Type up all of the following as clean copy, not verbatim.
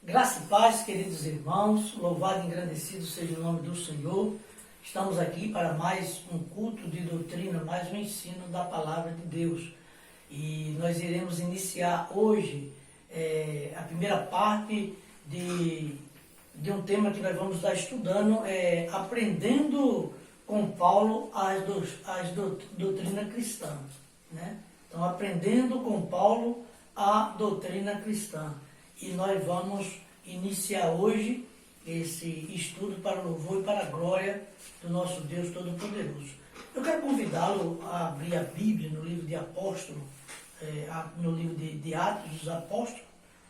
Graça e paz, queridos irmãos, louvado e engrandecido seja o nome do Senhor. Estamos aqui para mais um culto de doutrina, mais um ensino da palavra de Deus. E nós iremos iniciar hoje a primeira parte de um tema que nós vamos estar estudando, aprendendo com Paulo as doutrinas cristãs, né? Então, aprendendo com Paulo a doutrina cristã. E nós vamos iniciar hoje esse estudo para o louvor e para a glória do nosso Deus Todo-Poderoso. Eu quero convidá-lo a abrir a Bíblia no livro de Apóstolo, no livro de Atos dos Apóstolos,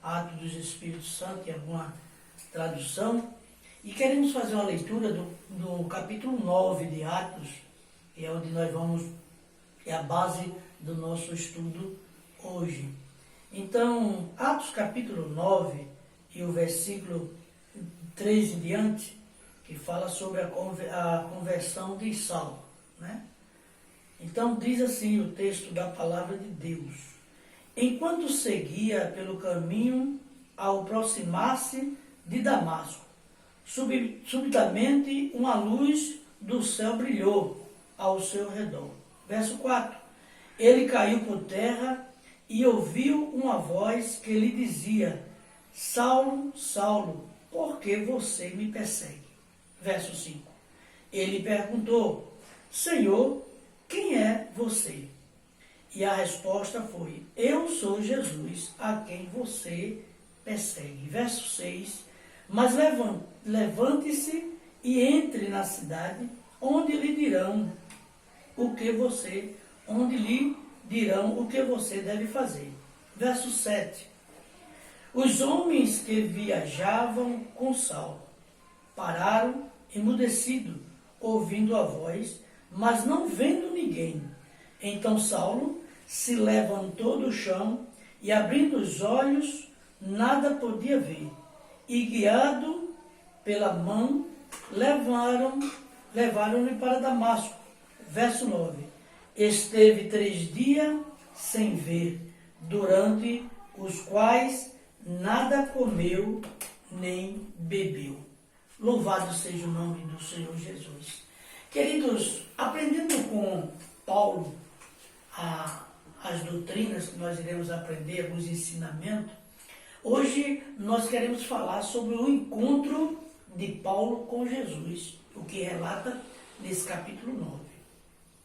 Atos dos Espíritos Santos, em alguma tradução. E queremos fazer uma leitura do capítulo 9 de Atos, que é onde nós vamos, é a base do nosso estudo hoje. Então, Atos capítulo 9 e o versículo 3 em diante, que fala sobre a conversão de Saulo, né? Então, diz assim o texto da palavra de Deus: enquanto seguia pelo caminho, ao aproximar-se de Damasco, subitamente uma luz do céu brilhou ao seu redor. Verso 4. Ele caiu por terra e ouviu uma voz que lhe dizia: Saulo, Saulo, por que você me persegue? Verso 5. Ele perguntou: Senhor, quem é você? E a resposta foi: eu sou Jesus, a quem você persegue. Verso 6. Mas levante-se e entre na cidade, onde lhe dirão o que você deve fazer. Verso 7. Os homens que viajavam com Saulo pararam emudecidos, ouvindo a voz, mas não vendo ninguém. Então Saulo se levantou do chão e, abrindo os olhos, nada podia ver. E, guiado pela mão, levaram-lhe para Damasco. Verso 9. Esteve 3 dias sem ver, durante os quais nada comeu nem bebeu. Louvado seja o nome do Senhor Jesus. Queridos, aprendendo com Paulo as doutrinas que nós iremos aprender, alguns ensinamentos, hoje nós queremos falar sobre o encontro de Paulo com Jesus, o que relata nesse capítulo 9.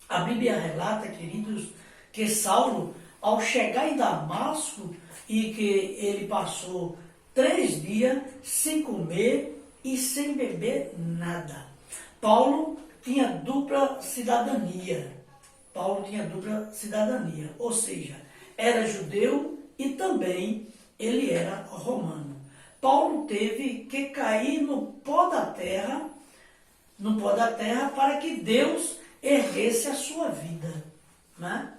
A Bíblia relata, queridos, que Saulo, ao chegar em Damasco, e que ele passou 3 dias sem comer e sem beber nada. Paulo tinha dupla cidadania. Ou seja, era judeu e também ele era romano. Paulo teve que cair no pó da terra para que Deus erguesse a sua vida, né?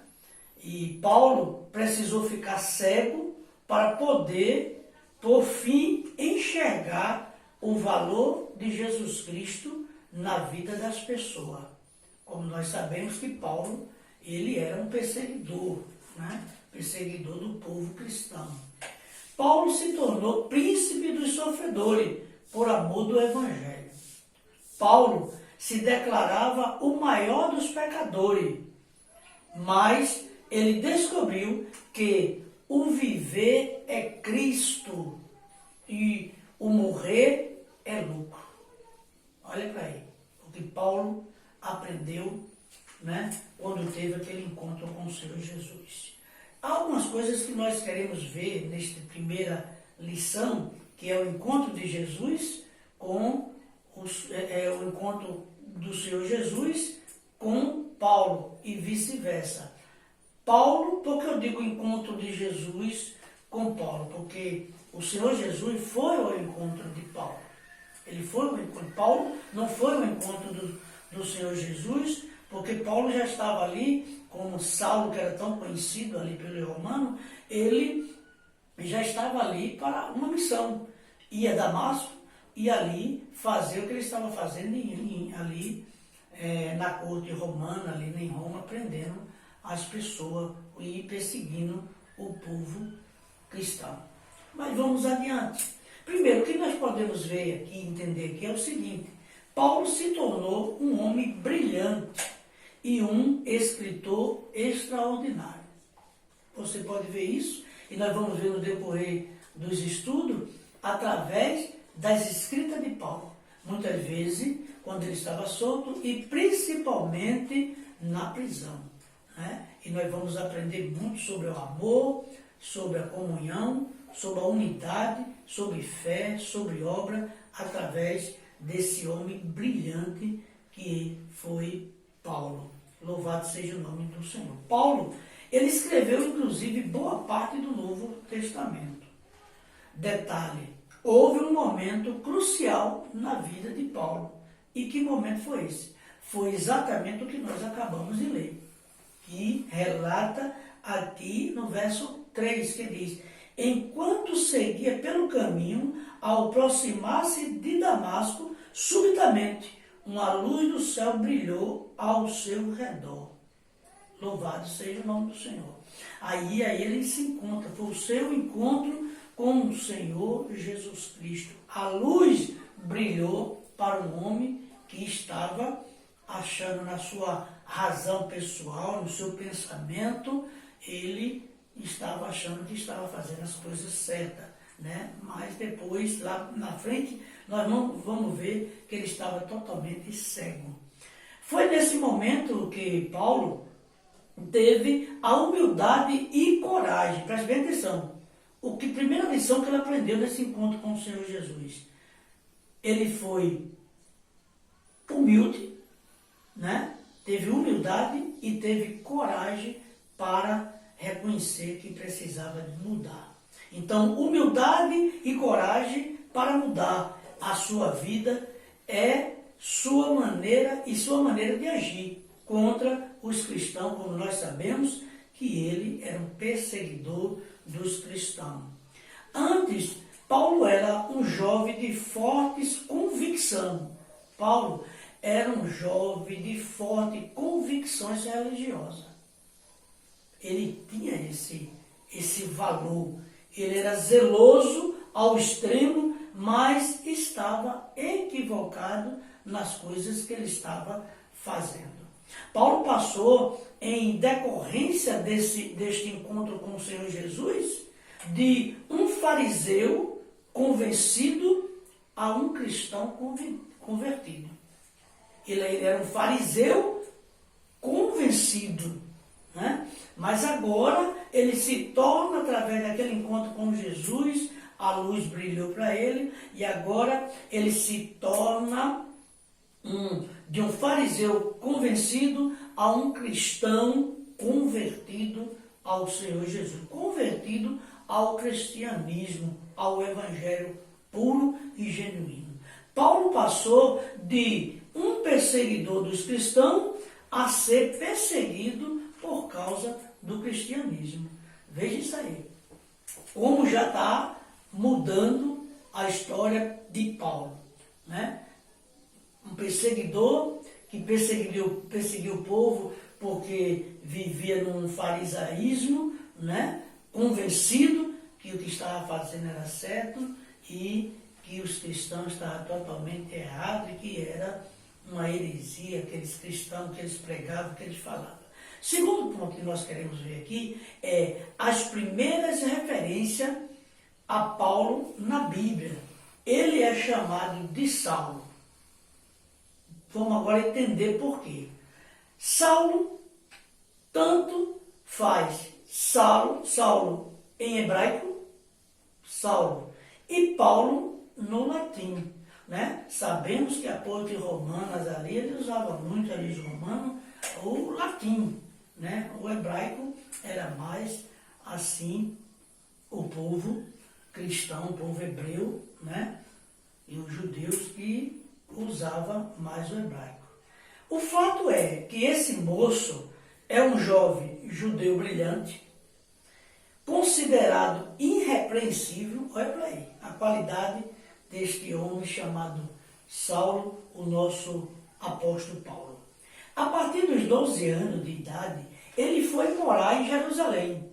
E Paulo precisou ficar cego para poder, por fim, enxergar o valor de Jesus Cristo na vida das pessoas. Como nós sabemos que Paulo, ele era um perseguidor, né? Perseguidor do povo cristão. Paulo se tornou príncipe dos sofredores por amor do Evangelho. Paulo se declarava o maior dos pecadores, mas ele descobriu que o viver é Cristo e o morrer é lucro. Olha para aí, o que Paulo aprendeu, né, quando teve aquele encontro com o Senhor Jesus. Há algumas coisas que nós queremos ver nesta primeira lição, que é o encontro de Jesus com o encontro do Senhor Jesus com Paulo e vice-versa. Paulo, porque eu digo encontro de Jesus com Paulo? Porque o Senhor Jesus foi ao encontro de Paulo. Ele foi ao encontro. Paulo não foi ao encontro do Senhor Jesus, porque Paulo já estava ali, como Saulo, que era tão conhecido ali pelo romano, ele já estava ali para uma missão. Ia a Damasco e ali fazer o que ele estava fazendo ali na corte romana, ali em Roma, prendendo as pessoas e perseguindo o povo cristão. Mas vamos adiante. Primeiro, o que nós podemos ver aqui, entender aqui é o seguinte: Paulo se tornou um homem brilhante e um escritor extraordinário. Você pode ver isso, e nós vamos ver no decorrer dos estudos, através das escritas de Paulo. Muitas vezes, quando ele estava solto, e principalmente na prisão, né? E nós vamos aprender muito sobre o amor, sobre a comunhão, sobre a unidade, sobre fé, sobre obra, através desse homem brilhante que foi Paulo. Louvado seja o nome do Senhor. Paulo, ele escreveu inclusive boa parte do Novo Testamento. Detalhe, houve um momento crucial na vida de Paulo. E que momento foi esse? Foi exatamente o que nós acabamos de ler, que relata aqui no verso 3, que diz: enquanto seguia pelo caminho, ao aproximar-se de Damasco, subitamente uma luz do céu brilhou ao seu redor. Louvado seja o nome do Senhor. Aí ele se encontra, foi o seu encontro com o Senhor Jesus Cristo. A luz brilhou para um homem que estava achando na sua razão pessoal, no seu pensamento, ele estava achando que estava fazendo as coisas certas, né? Mas depois, lá na frente, nós vamos ver que ele estava totalmente cego. Foi nesse momento que Paulo teve a humildade e coragem. Preste bem atenção. Primeira lição que ele aprendeu nesse encontro com o Senhor Jesus. Ele foi humilde, né? Teve humildade e teve coragem para reconhecer que precisava de mudar. Então, humildade e coragem para mudar a sua vida é sua maneira de agir contra os cristãos, como nós sabemos que ele era um perseguidor dos cristãos. Antes, Paulo era um jovem de fortes convicções. Paulo era um jovem de fortes convicções religiosas. Ele tinha esse valor. Ele era zeloso ao extremo, mas estava equivocado nas coisas que ele estava fazendo. Paulo passou, em decorrência deste encontro com o Senhor Jesus, de um fariseu convencido a um cristão convertido. Ele era um fariseu convencido, né? Mas agora ele se torna, através daquele encontro com Jesus, a luz brilhou para ele, e agora ele se torna de um fariseu convencido a um cristão convertido ao Senhor Jesus, convertido ao cristianismo, ao evangelho puro e genuíno. Paulo passou de um perseguidor dos cristãos a ser perseguido por causa do cristianismo. Veja isso aí. Como já está mudando a história de Paulo, né? Um perseguidor que perseguiu o povo porque vivia num farisaísmo, né? Convencido que o que estava fazendo era certo e que os cristãos estavam totalmente errados e que era uma heresia, aqueles cristãos que eles pregavam, que eles falavam. Segundo ponto que nós queremos ver aqui é as primeiras referências a Paulo na Bíblia. Ele é chamado de Saulo. Vamos agora entender por quê. Saulo tanto faz Saulo em hebraico, Saulo, e Paulo no latim, né? Sabemos que a corte romanas ali, ele usava muito a religião romana, o latim, né? O hebraico era mais assim, o povo cristão, o povo hebreu, né? E os judeus que usava mais o hebraico. O fato é que esse moço é um jovem judeu brilhante, considerado irrepreensível. Olha para aí, a qualidade deste homem chamado Saulo, o nosso apóstolo Paulo. A partir dos 12 anos de idade, ele foi morar em Jerusalém.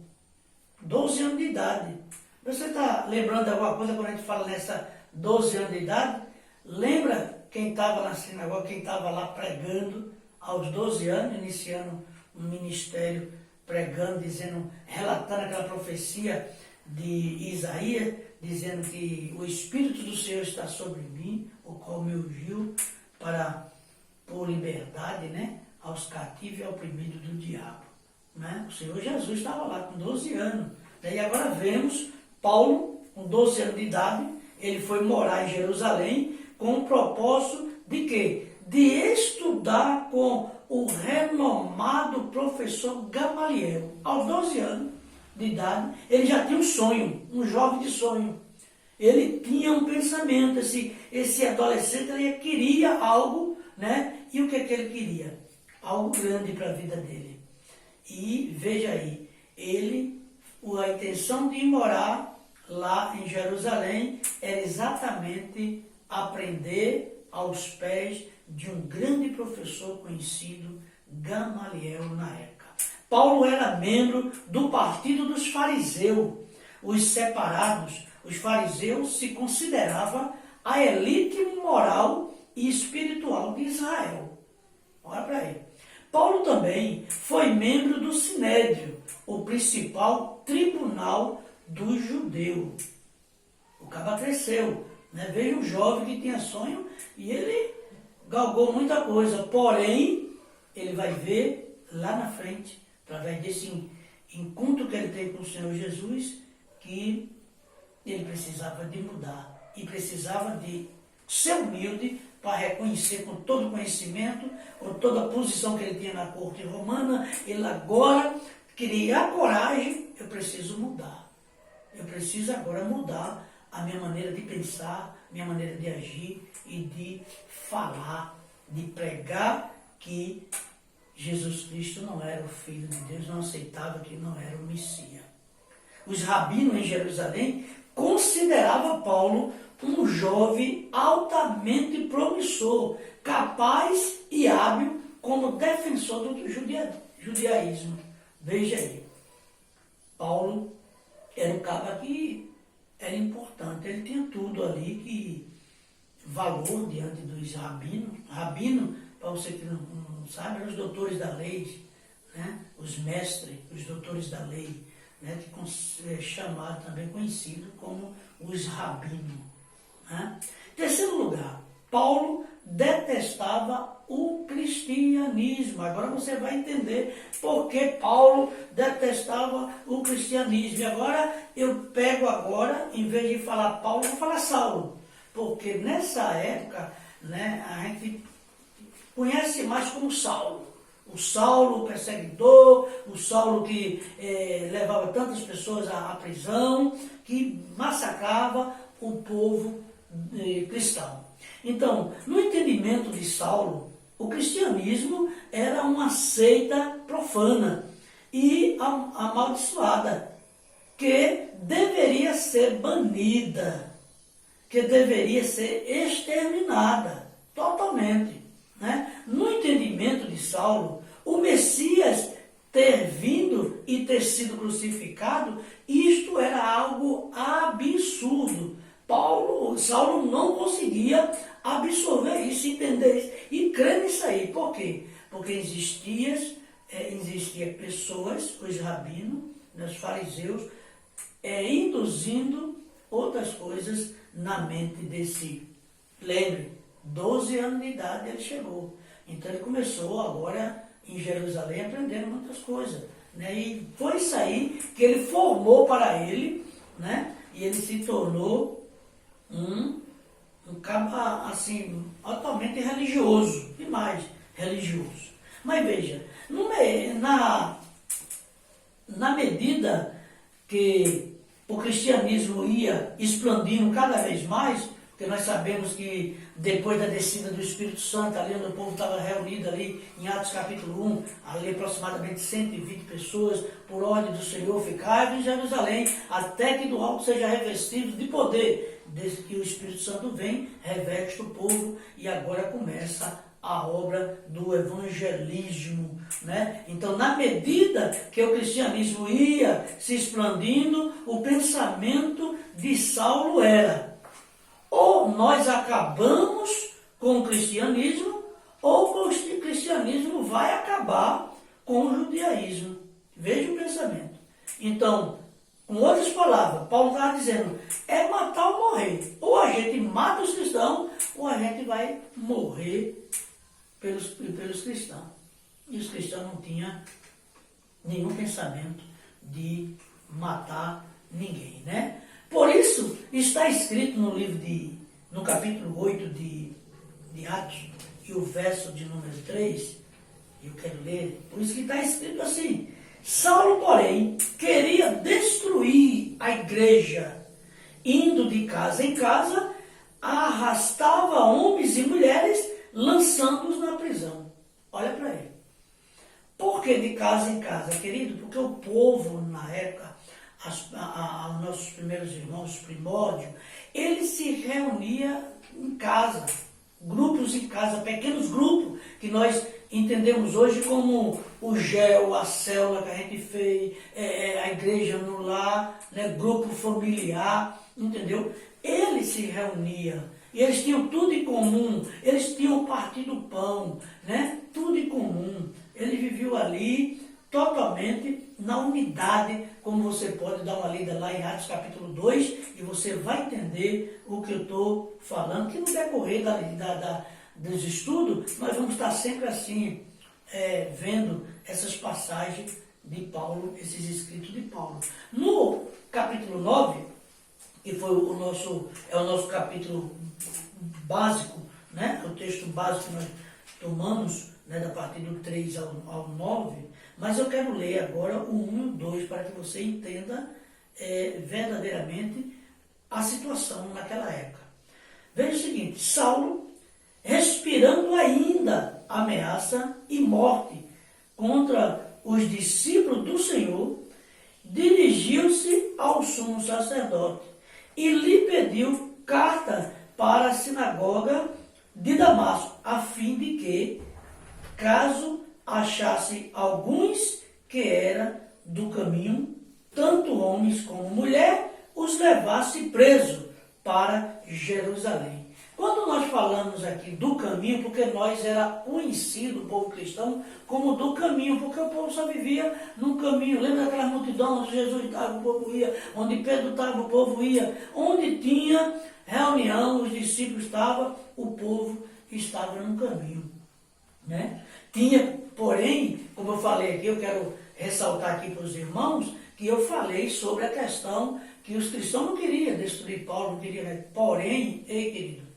12 anos de idade. Você está lembrando de alguma coisa quando a gente fala nessa 12 anos de idade? Lembra quem estava na sinagoga, quem estava lá pregando aos 12 anos, iniciando um ministério, pregando, dizendo, relatando aquela profecia de Isaías, dizendo que o Espírito do Senhor está sobre mim, o qual me ungiu para pôr liberdade, né, aos cativos e ao oprimido do diabo. Né? O Senhor Jesus estava lá com 12 anos. E agora vemos Paulo, com 12 anos de idade, ele foi morar em Jerusalém com o propósito de quê? De estudar com o renomado professor Gamaliel. Aos 12 anos de idade, ele já tinha um sonho, um jovem de sonho. Ele tinha um pensamento, esse adolescente ele queria algo, né? E o que ele queria? Algo grande para a vida dele. E veja aí, a intenção de ir morar lá em Jerusalém era exatamente aprender aos pés de um grande professor conhecido, Gamaliel, na época. Paulo era membro do partido dos fariseus, os separados. Os fariseus se consideravam a elite moral e espiritual de Israel. Olha para aí. Paulo também foi membro do Sinédrio, o principal tribunal dos judeus. O cara cresceu, né? Veio um jovem que tinha sonho e ele galgou muita coisa. Porém, ele vai ver lá na frente, através desse encontro que ele teve com o Senhor Jesus, que ele precisava de mudar e precisava de ser humilde para reconhecer com todo o conhecimento, com toda a posição que ele tinha na corte romana, ele agora queria a coragem, eu preciso mudar. Eu preciso agora mudar a minha maneira de pensar, minha maneira de agir e de falar, de pregar que Jesus Cristo não era o Filho de Deus, não aceitava que não era o Messias. Os rabinos em Jerusalém consideravam Paulo um jovem altamente promissor, capaz e hábil como defensor do judaísmo. Veja aí, Paulo era um cara que era importante, ele tinha tudo ali, que valor diante dos rabinos. Rabino, para você que não sabe, eram os doutores da lei, né? Os mestres, os doutores da lei, né? Que é chamado também, conhecido como os rabinos. Né? Em terceiro lugar, Paulo detestava o cristianismo. Agora você vai entender por que Paulo detestava o cristianismo. E agora eu pego em vez de falar Paulo, vou falar Saulo. Porque nessa época, né, a gente conhece mais como Saulo. O Saulo, o perseguidor, o Saulo que levava tantas pessoas à prisão, que massacrava o povo cristão. Então, no entendimento de Saulo, o cristianismo era uma seita profana e amaldiçoada, que deveria ser banida, que deveria ser exterminada totalmente. Né? No entendimento de Saulo, o Messias ter vindo e ter sido crucificado, isto era algo absurdo. Saulo não conseguia absorver isso, entender isso e crer nisso aí. Por quê? Porque existiam pessoas, os rabinos, os fariseus, induzindo outras coisas na mente desse. Lembre, 12 anos de idade ele chegou. Então ele começou agora em Jerusalém aprendendo muitas coisas. Né? E foi isso aí que ele formou para ele, né? E ele se tornou um cara assim, altamente religioso, demais religioso. Mas veja, na medida que o cristianismo ia expandindo cada vez mais, porque nós sabemos que depois da descida do Espírito Santo, ali onde o povo estava reunido ali em Atos capítulo 1, ali aproximadamente 120 pessoas, por ordem do Senhor, ficavam em Jerusalém, até que do alto seja revestido de poder. Desde que o Espírito Santo vem, reveste o povo e agora começa a obra do evangelismo, né? Então, na medida que o cristianismo ia se expandindo, o pensamento de Saulo era: ou nós acabamos com o cristianismo, ou o cristianismo vai acabar com o judaísmo. Veja o pensamento. Então, com outras palavras, Paulo estava dizendo, é matar ou morrer. Ou a gente mata os cristãos, ou a gente vai morrer pelos cristãos. E os cristãos não tinham nenhum pensamento de matar ninguém, né? Por isso, está escrito no livro no capítulo 8 de Atos, e o verso de número 3, eu quero ler, por isso que está escrito assim: Saulo, porém, queria destruir a igreja, indo de casa em casa, arrastava homens e mulheres, lançando-os na prisão. Olha para ele. Por que de casa em casa, querido? Porque o povo, na época, os nossos primeiros irmãos, os primórdios, ele se reunia em casa, grupos em casa, pequenos grupos, que nós entendemos hoje como o GEL, a célula que a gente fez, a igreja no lar, né, grupo familiar, entendeu? Eles se reuniam, e eles tinham tudo em comum, eles tinham partido do pão, né, tudo em comum. Ele viveu ali totalmente na unidade, como você pode dar uma lida lá em Atos capítulo 2, e você vai entender o que eu estou falando, que no decorrer dos estudos, nós vamos estar sempre assim, vendo essas passagens de Paulo, esses escritos de Paulo. No capítulo 9, que foi o nosso capítulo básico, né? O texto básico que nós tomamos, né, da partir do 3 ao 9, mas eu quero ler agora o 1 e o 2 para que você entenda verdadeiramente a situação naquela época. Veja o seguinte: Saulo, respirando ainda ameaça e morte contra os discípulos do Senhor, dirigiu-se ao sumo sacerdote e lhe pediu carta para a sinagoga de Damasco, a fim de que, caso achasse alguns que era do caminho, tanto homens como mulher, os levasse preso para Jerusalém. Quando nós falamos aqui do caminho, porque nós era conhecido, o povo cristão, como do caminho, porque o povo só vivia no caminho. Lembra daquela multidão onde Jesus estava, o povo ia, onde Pedro estava, o povo ia, onde tinha reunião, os discípulos estavam, o povo estava no caminho, né? Tinha, porém, como eu falei aqui, eu quero ressaltar aqui para os irmãos, que eu falei sobre a questão que os cristãos não queriam destruir Paulo, não queriam, né? Porém, querido,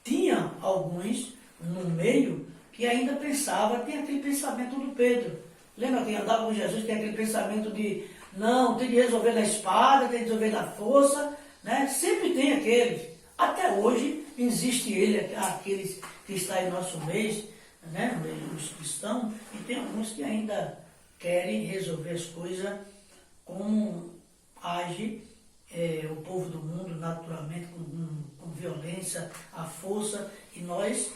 tinha alguns no meio que ainda pensava, tem aquele pensamento do Pedro. Lembra que andava com Jesus, tem aquele pensamento de, não, tem que resolver na espada, tem que resolver na força, né? Sempre tem aqueles. Até hoje existe aqueles que estão em nosso meio, né? Os cristãos, e tem alguns que ainda querem resolver as coisas como age o povo do mundo, naturalmente, com violência, a força, e nós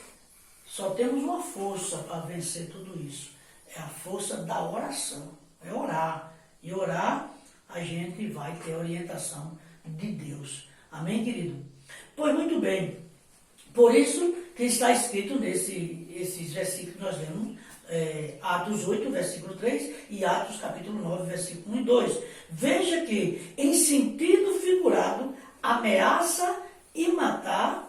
só temos uma força para vencer tudo isso. É a força da oração, é orar. E orar, a gente vai ter a orientação de Deus. Amém, querido? Pois muito bem, por isso que está escrito esses versículos que nós lemos, Atos 8, versículo 3 e Atos capítulo 9, versículo 1 e 2. Veja que, em sentido figurado, ameaçar e matar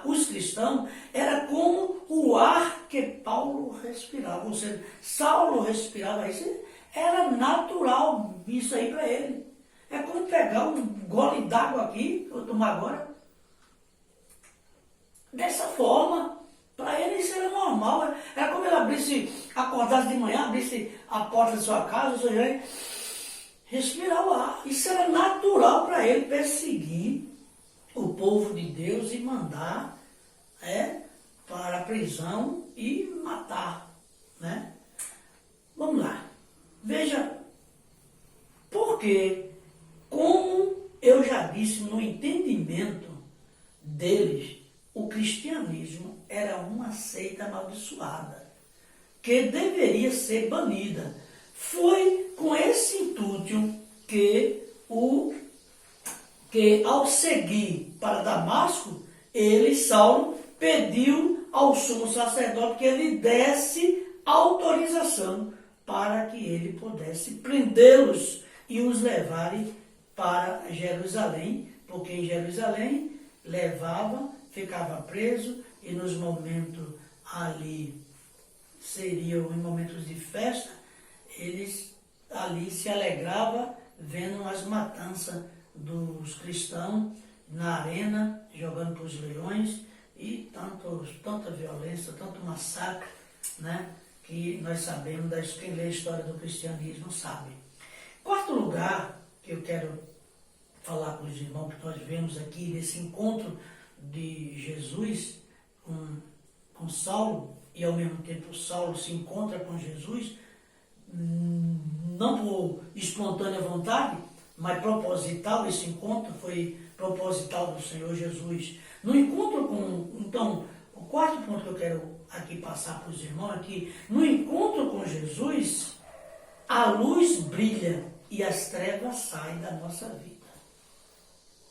os cristãos era como o ar que Paulo respirava. Ou seja, Saulo respirava isso, era natural isso aí para ele. É como pegar um gole d'água aqui, que eu vou tomar agora, dessa forma. Para ele isso era normal. Era como ele acordasse de manhã, abrisse a porta da sua casa, ou seja, respirar o ar. Isso era natural para ele, perseguir o povo de Deus e mandar para a prisão e matar, né? Vamos lá. Veja, porque, como eu já disse, no entendimento deles, o cristianismo era uma seita amaldiçoada, que deveria ser banida. Foi com esse intuito que ao seguir para Damasco, Saulo, pediu ao sumo sacerdote que ele desse autorização para que ele pudesse prendê-los e os levarem para Jerusalém, porque em Jerusalém levava, ficava preso, e nos momentos ali, seriam em momentos de festa, eles ali se alegravam vendo as matanças dos cristãos na arena, jogando para os leões, e tanta violência, tanto massacre, né, que nós sabemos, quem lê a história do cristianismo sabe. Quarto lugar que eu quero falar com os irmãos, que nós vemos aqui nesse encontro de Jesus com Saulo, e ao mesmo tempo Saulo se encontra com Jesus, não por espontânea vontade, mas proposital. Esse encontro foi proposital do Senhor Jesus. No encontro então, o quarto ponto que eu quero aqui passar para os irmãos é que no encontro com Jesus, a luz brilha e as trevas saem da nossa vida.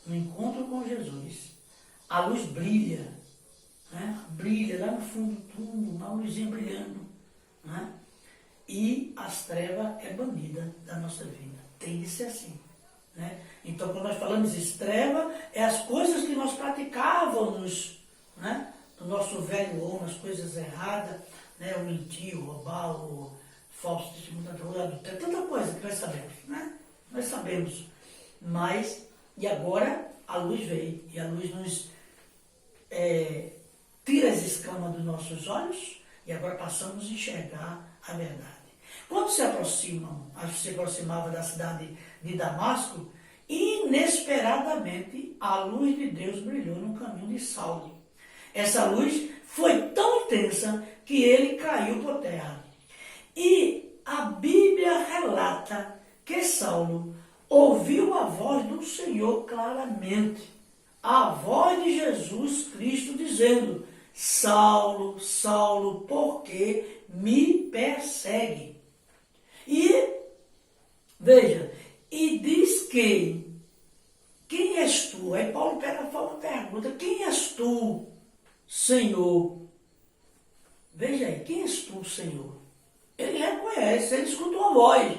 No encontro com Jesus, a luz brilha, né? Brilha lá no fundo do túmulo, uma luzinha brilhando, né? E as trevas é banida da nossa vida. Tem de ser assim, né? Então, quando nós falamos de treva, é as coisas que nós praticávamos, né, no nosso velho homem, as coisas erradas, né, o mentir, o roubar, o falso testemunho, tanta coisa que nós sabemos, né? Nós sabemos, mas, e agora a luz veio, e a luz nos tira as escamas dos nossos olhos, e agora passamos a enxergar a verdade. Quando se aproximava da cidade de Damasco, inesperadamente a luz de Deus brilhou no caminho de Saulo. Essa luz foi tão intensa que ele caiu por terra. E a Bíblia relata que Saulo ouviu a voz do Senhor claramente, a voz de Jesus Cristo dizendo: Saulo, Saulo, por que me persegue? E, veja, e diz que, quem és tu? Aí Paulo pega e fala uma pergunta: quem és tu, Senhor? Veja aí, quem és tu, Senhor? Ele reconhece, ele escutou a voz.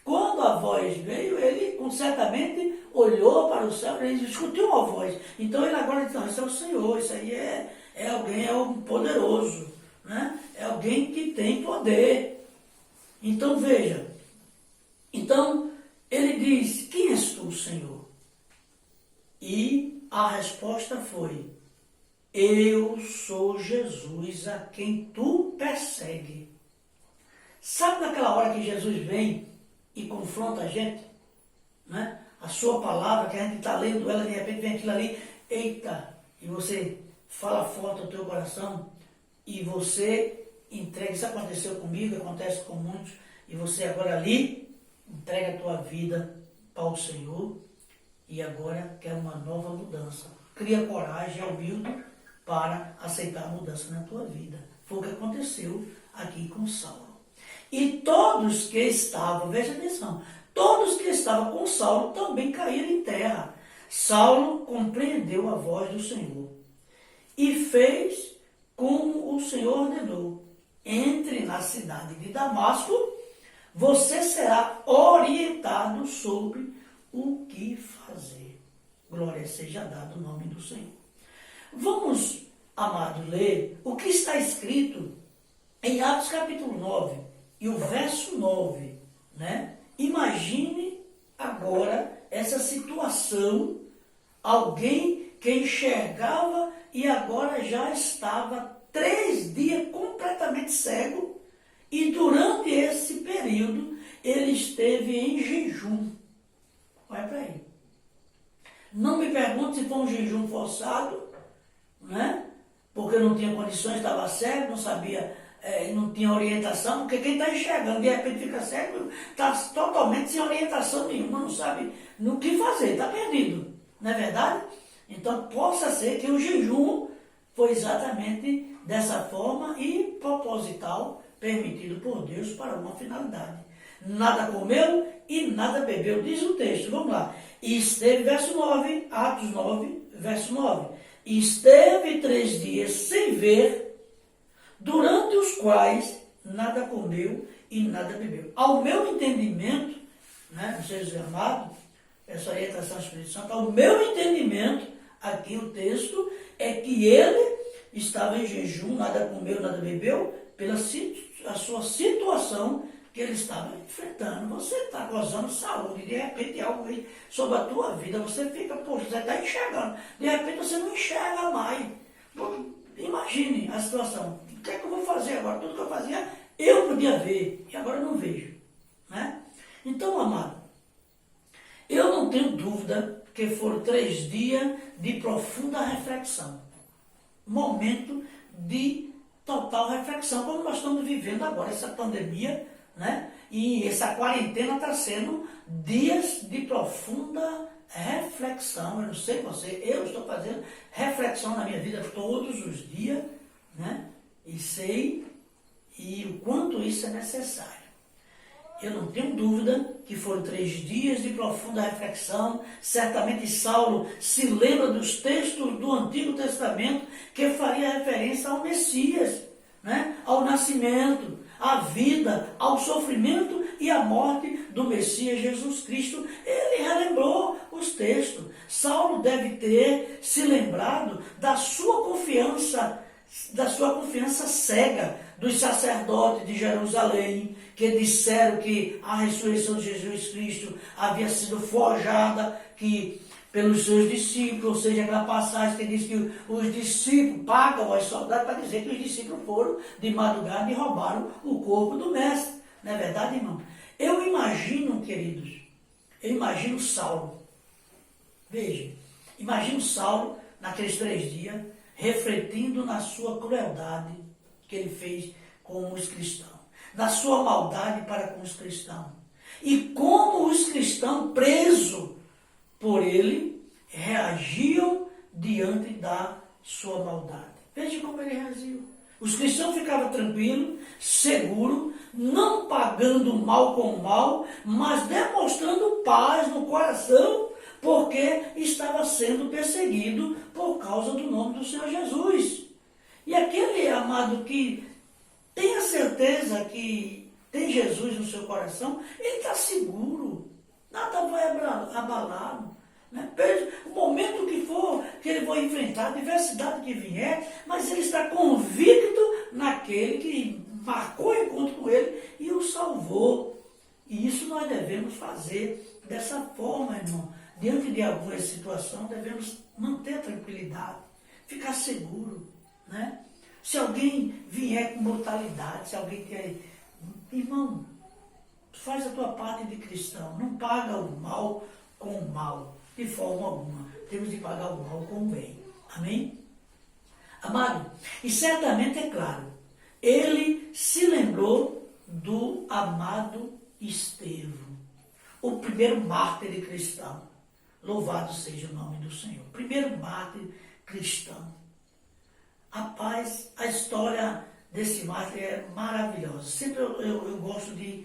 Quando a voz veio, ele certamente olhou para o céu, ele escutou uma voz. Então ele agora diz: não, esse é o Senhor, isso aí é alguém, é um poderoso, né? É alguém que tem poder. Então veja, ele diz: quem és tu, Senhor? E a resposta foi: eu sou Jesus a quem tu persegue. Sabe naquela hora que Jesus vem e confronta a gente, né? A sua palavra, que a gente está lendo ela, de repente vem aquilo ali, eita, e você fala forte ao teu coração, e você entrega. Isso aconteceu comigo, acontece com muitos, e você agora ali entrega a tua vida para o Senhor, e agora quer uma nova mudança. Cria coragem, é humilde para aceitar a mudança na tua vida. Foi o que aconteceu aqui com Saulo. E todos que estavam, veja atenção, todos que estavam com Saulo também caíram em terra. Saulo compreendeu a voz do Senhor e fez como o Senhor ordenou: entre na cidade de Damasco, você será orientado sobre o que fazer. Glória seja dada o nome do Senhor. Vamos, amado, ler o que está escrito em Atos capítulo 9 e o verso 9, né? Imagine agora essa situação, alguém que enxergava e agora já estava 3 dias completamente cego, e durante esse período ele esteve em jejum. Olha para aí. Não me pergunte se foi um jejum forçado, né? Porque não tinha condições, estava cego, não sabia, não tinha orientação, porque quem está enxergando de repente fica cego, está totalmente sem orientação nenhuma, não sabe no que fazer, está perdido, não é verdade? Então, possa ser que o jejum foi exatamente dessa forma e proposital, permitido por Deus para uma finalidade. Nada comeu e nada bebeu, diz o texto. Vamos lá. E esteve, verso 9, Atos 9, verso 9. E esteve 3 dias sem ver, durante os quais nada comeu e nada bebeu. Ao meu entendimento, né, não sei se é amado, essa orientação do Espírito Santo, ao meu entendimento, aqui o texto, é que ele estava em jejum, nada comeu, nada bebeu, pela a sua situação que ele estava enfrentando. Você está gozando saúde, de repente algo aí sobre a tua vida, você fica, poxa, você está enxergando, de repente você não enxerga mais. Imagine a situação, o que é que eu vou fazer agora? Tudo que eu fazia, eu podia ver, e agora eu não vejo. Né? Então, amado, eu não tenho dúvida que foram 3 dias de profunda reflexão. Momento de total reflexão, como nós estamos vivendo agora, essa pandemia, né? E essa quarentena está sendo dias de profunda reflexão. Eu não sei você, eu estou fazendo reflexão na minha vida todos os dias, né? E sei o quanto isso é necessário. Eu não tenho dúvida que foram 3 dias de profunda reflexão. Certamente Saulo se lembra dos textos do Antigo Testamento que faria referência ao Messias, né? Ao nascimento, à vida, ao sofrimento e à morte do Messias Jesus Cristo. Ele relembrou os textos. Saulo deve ter se lembrado da sua confiança cega dos sacerdotes de Jerusalém, que disseram que a ressurreição de Jesus Cristo havia sido forjada pelos seus discípulos, ou seja, aquela passagem que diz que os discípulos pagam aos soldados para dizer que os discípulos foram de madrugada e roubaram o corpo do mestre. Não é verdade, irmão? Eu imagino, queridos, Saulo. Veja, imagino Saulo naqueles 3 dias, refletindo na sua crueldade que ele fez com os cristãos, na sua maldade para com os cristãos, e como os cristãos presos por ele reagiam diante da sua maldade. Veja como ele reagiu. Os cristãos ficavam tranquilos, seguros, não pagando mal com mal, mas demonstrando paz no coração, porque estava sendo perseguido por causa do nome do Senhor Jesus. E aquele amado que tem a certeza que tem Jesus no seu coração, ele está seguro, nada vai abalá-lo. Né? O momento que for, que ele vai enfrentar, a diversidade que vier, mas ele está convicto naquele que marcou o encontro com ele e o salvou. E isso nós devemos fazer dessa forma, irmão. Diante de alguma situação, devemos manter a tranquilidade, ficar seguro, né? Se alguém vier com brutalidade, se alguém quer... Irmão, faz a tua parte de cristão, não paga o mal com o mal, de forma alguma. Temos de pagar o mal com o bem. Amém? Amado, e certamente é claro, ele se lembrou do amado Estevão, o primeiro mártir cristão. Louvado seja o nome do Senhor. Primeiro mártir cristão. Rapaz, a história desse mártir é maravilhosa. Sempre eu gosto de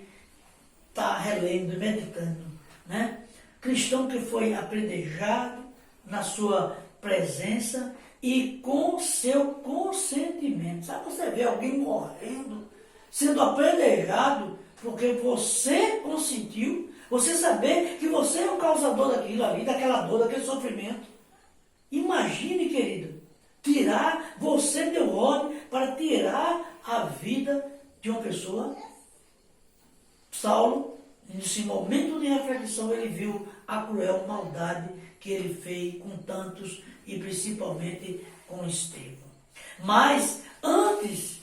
estar relendo, meditando. Né? Cristão que foi apredejado na sua presença e com seu consentimento. Sabe, você vê alguém morrendo, sendo apredejado, porque você consentiu, você saber que você é o causador daquilo ali, daquela dor, daquele sofrimento. Imagine, querido, você deu ordem para tirar a vida de uma pessoa. Saulo, nesse momento de reflexão, ele viu a cruel maldade que ele fez com tantos e principalmente com Estevão. Mas antes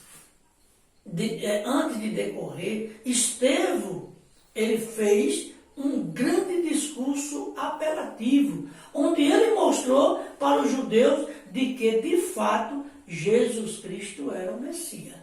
de decorrer, Estevão, ele fez um grande discurso apelativo, onde ele mostrou para os judeus de que, de fato, Jesus Cristo era o Messias.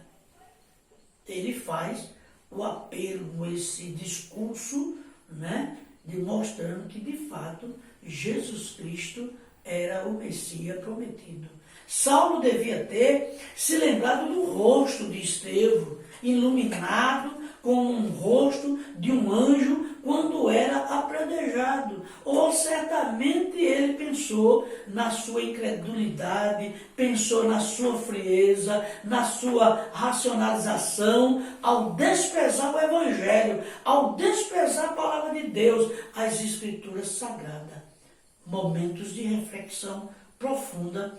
Ele faz o apelo, esse discurso, né, demonstrando que, de fato, Jesus Cristo era o Messias prometido. Saulo devia ter se lembrado do rosto de Estevão, iluminado como um rosto de um anjo quando era apredejado. Ou certamente ele pensou na sua incredulidade, pensou na sua frieza, na sua racionalização, ao desprezar o Evangelho, ao desprezar a palavra de Deus, as Escrituras Sagradas. Momentos de reflexão profunda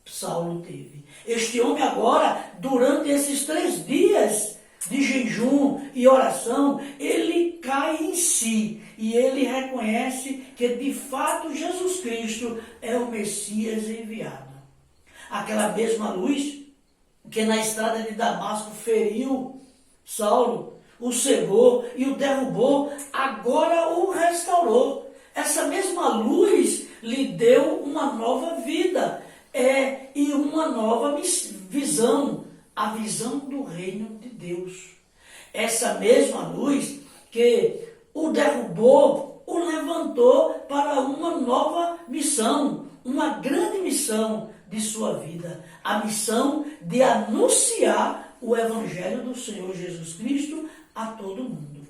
Saulo teve. Este homem agora, durante esses 3 dias de jejum e oração, ele cai em si e ele reconhece que de fato Jesus Cristo é o Messias enviado. Aquela mesma luz que na estrada de Damasco feriu Saulo, o cegou e o derrubou, agora o restaurou. Essa mesma luz lhe deu uma nova vida e uma nova visão, a visão do reino de Deus. Essa mesma luz que o derrubou, o levantou para uma nova missão, uma grande missão de sua vida, a missão de anunciar o Evangelho do Senhor Jesus Cristo a todo mundo.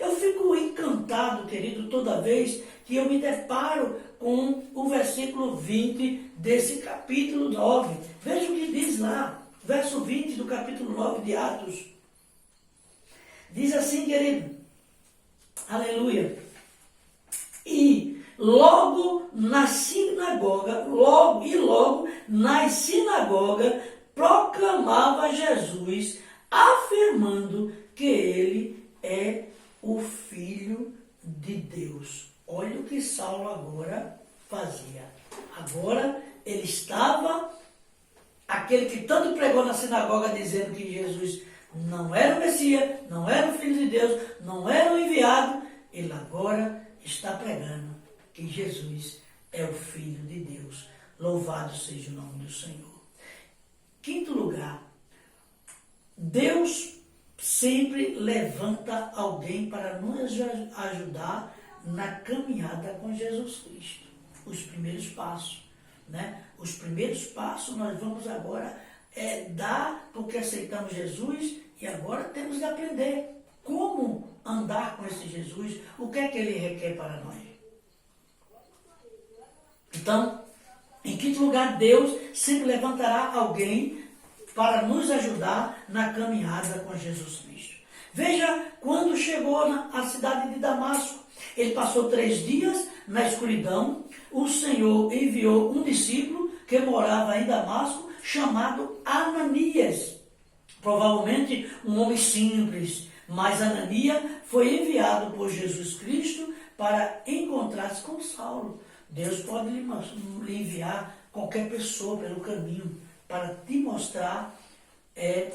Eu fico encantado, querido, toda vez que eu me deparo com o versículo 20 desse capítulo 9. Veja o que diz lá, verso 20 do capítulo 9 de Atos. Diz assim, querido, aleluia. E logo nas sinagogas proclamava Jesus, afirmando que ele é o Filho de Deus. Olha o que Saulo agora fazia. Agora ele estava, aquele que tanto pregou na sinagoga dizendo que Jesus não era o Messias, não era o Filho de Deus, não era o enviado, ele agora está pregando que Jesus é o Filho de Deus. Louvado seja o nome do Senhor. Quinto lugar, Deus sempre levanta alguém para nos ajudar na caminhada com Jesus Cristo. Os primeiros passos, né? Os primeiros passos nós vamos agora dar porque aceitamos Jesus e agora temos de aprender como andar com esse Jesus, o que é que ele requer para nós. Então, em quinto lugar, Deus sempre levantará alguém para nos ajudar na caminhada com Jesus Cristo. Veja, quando chegou à cidade de Damasco, ele passou 3 dias na escuridão. O Senhor enviou um discípulo que morava em Damasco, chamado Ananias. Provavelmente um homem simples, mas Ananias foi enviado por Jesus Cristo para encontrar-se com Saulo. Deus pode lhe enviar qualquer pessoa pelo caminho para te mostrar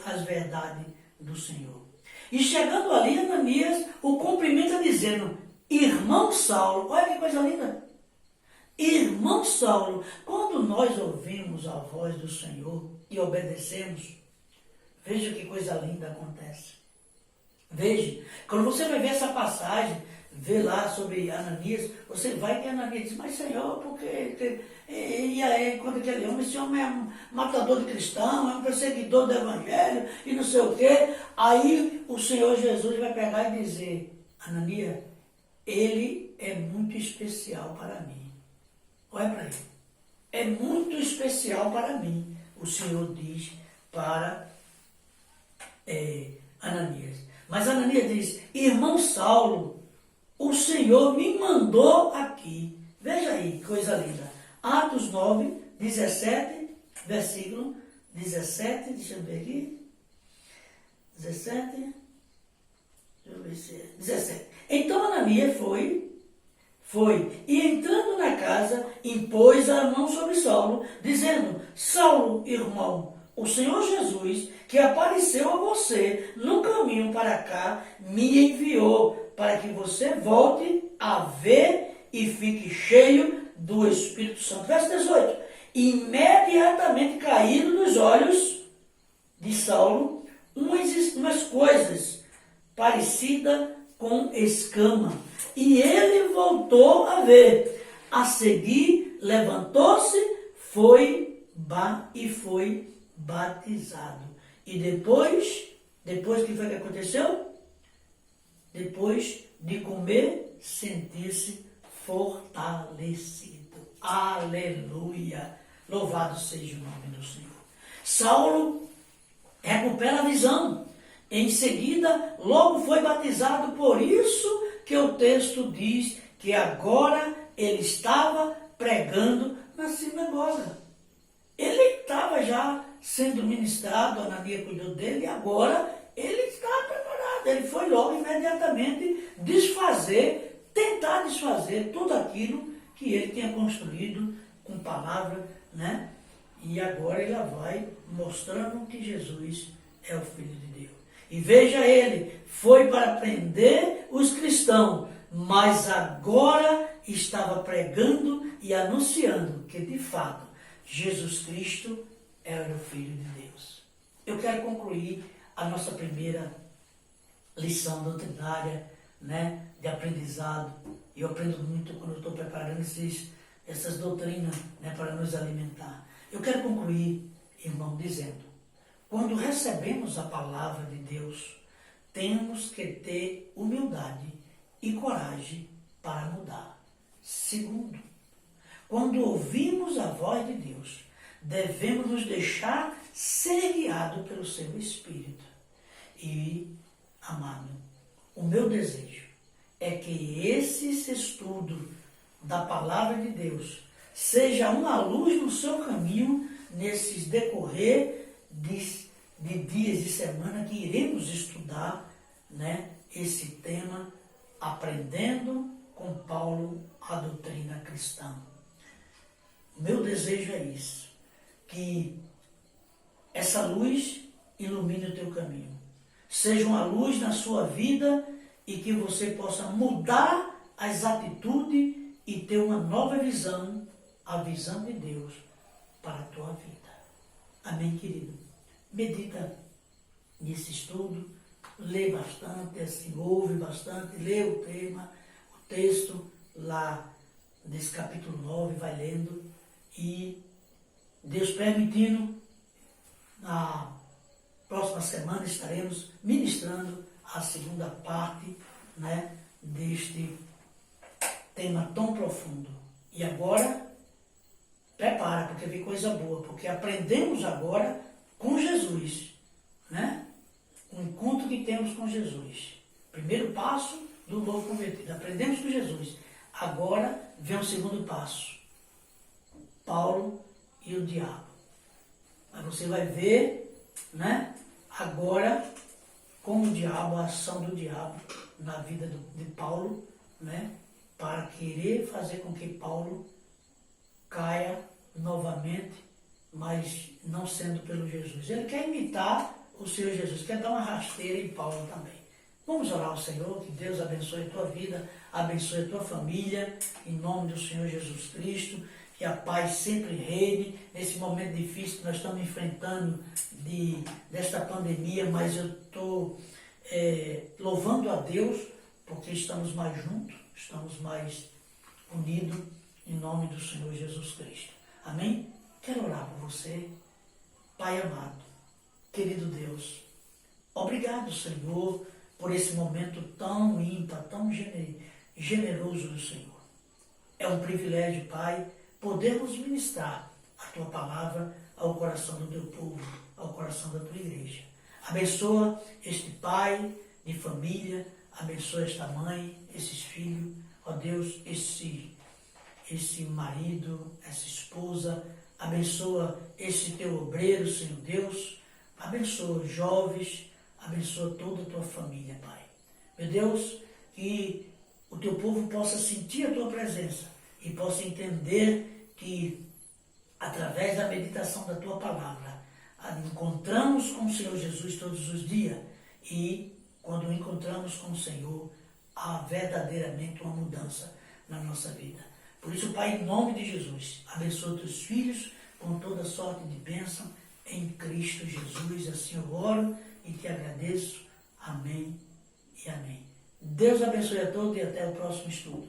as verdades do Senhor. E chegando ali, Ananias o cumprimenta dizendo, irmão Saulo, olha que coisa linda. Irmão Saulo, quando nós ouvimos a voz do Senhor e obedecemos, veja que coisa linda acontece. Veja, quando você vai ver essa passagem, vê lá sobre Ananias, você vai que Ananias diz, mas Senhor, porque e aí, quando aquele homem, esse homem é um matador de cristão, é um perseguidor do Evangelho, e não sei o quê. Aí o Senhor Jesus vai pegar e dizer, Ananias, ele é muito especial para mim. Olha para ele. É muito especial para mim, o Senhor diz para Ananias. Mas Ananias diz, irmão Saulo, o Senhor me mandou aqui. Veja aí, coisa linda. Atos 9, 17, versículo 17, deixa eu ver aqui. 17, deixa eu ver se é. 17. Então Ananias foi, e entrando na casa, impôs a mão sobre Saulo, dizendo, Saulo, irmão, o Senhor Jesus, que apareceu a você no caminho para cá, me enviou para que você volte a ver e fique cheio do Espírito Santo. Verso 18. Imediatamente caíram nos olhos de Saulo umas coisas parecidas com escama. E ele voltou a ver. A seguir, levantou-se, foi batizado. E depois que foi que aconteceu? Depois de comer, sentir-se fortalecido. Aleluia! Louvado seja o nome do Senhor. Saulo recupera a visão. Em seguida, logo foi batizado. Por isso que o texto diz que agora ele estava pregando na sinagoga. Ele estava já sendo ministrado, Ananias cuidou dele, e agora ele estava preparado. Ele foi logo imediatamente tentar desfazer tudo aquilo que ele tinha construído com palavra, né? E agora ele vai mostrando que Jesus é o Filho de Deus. E veja ele, foi para prender os cristãos, mas agora estava pregando e anunciando que de fato Jesus Cristo era o Filho de Deus. Eu quero concluir a nossa primeira lição doutrinária, né, de aprendizado. Eu aprendo muito quando eu estou preparando essas doutrinas, né, para nos alimentar. Eu quero concluir, irmão, dizendo: quando recebemos a palavra de Deus, temos que ter humildade e coragem para mudar. Segundo, quando ouvimos a voz de Deus, devemos nos deixar ser guiados pelo seu Espírito. E, amado, o meu desejo é que esse estudo da palavra de Deus seja uma luz no seu caminho nesses decorrer de dias e semana que iremos estudar, né, esse tema, aprendendo com Paulo a doutrina cristã. Meu desejo é isso, que essa luz ilumine o teu caminho, seja uma luz na sua vida e que você possa mudar as atitudes e ter uma nova visão, a visão de Deus para a tua vida. Amém, querido? Medita nesse estudo, lê bastante, assim, ouve bastante, lê o tema, o texto lá desse capítulo 9, vai lendo, e Deus permitindo, na próxima semana estaremos ministrando a segunda parte, né, deste tema tão profundo. E agora, prepara, porque vem coisa boa, porque aprendemos agora com Jesus, né? O encontro que temos com Jesus. Primeiro passo do novo convertido. Aprendemos com Jesus. Agora vem o segundo passo. Paulo e o diabo. Aí você vai ver, né? Agora, como o diabo, a ação do diabo na vida de Paulo, né? Para querer fazer com que Paulo caia novamente, mas não sendo pelo Jesus. Ele quer imitar o Senhor Jesus, quer dar uma rasteira em Paulo também. Vamos orar ao Senhor, que Deus abençoe a tua vida, abençoe a tua família, em nome do Senhor Jesus Cristo, que a paz sempre reine nesse momento difícil que nós estamos enfrentando desta pandemia, mas eu estou louvando a Deus, porque estamos mais juntos, estamos mais unidos, em nome do Senhor Jesus Cristo. Amém? Quero orar por você. Pai amado, querido Deus, obrigado, Senhor, por esse momento tão ímpar, tão generoso do Senhor. É um privilégio, Pai, podermos ministrar a Tua palavra ao coração do Teu povo, ao coração da Tua igreja. Abençoa este pai de família, abençoa esta mãe, esses filhos, ó Deus, esse marido, essa esposa, abençoa esse Teu obreiro, Senhor Deus, abençoa os jovens, abençoa toda a Tua família, Pai. Meu Deus, que o Teu povo possa sentir a Tua presença e possa entender que, através da meditação da Tua palavra, encontramos com o Senhor Jesus todos os dias e, quando encontramos com o Senhor, há verdadeiramente uma mudança na nossa vida. Por isso, Pai, em nome de Jesus, abençoa Teus filhos com toda sorte de bênção em Cristo Jesus. Assim eu oro e Te agradeço. Amém e amém. Deus abençoe a todos e até o próximo estudo.